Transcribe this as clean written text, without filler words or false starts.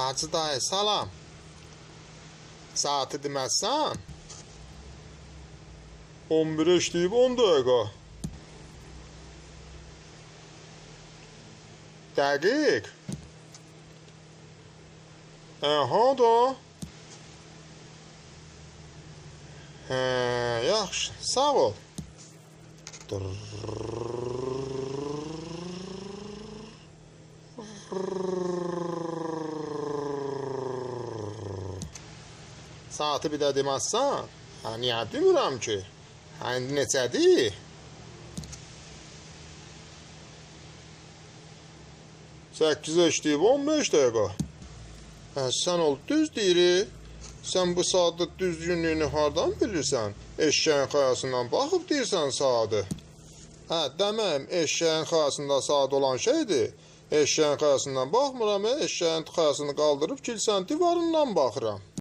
Hacı dayı salam. Saati deməzsən? 11 işləyib 10 dəqiqə. Dəqiq. Aha da. Yaxşı, sağ ol. Saati bir də deməzsən? Niyə demirəm ki? İndi neçədir? 8 işləyib 15 dəqiqə. Sən ol düz deyir. Sən bu saatda düzgünlüyünü hardan bilirsən? Eşşəyin xayasından baxıb deyirsən saatı. Deməyim, eşşəyin xayasında saat olan şeydir. Eşşəyin xayasından baxmıram, eşşəyin xayasını qaldırıb kilsənin divarından baxıram.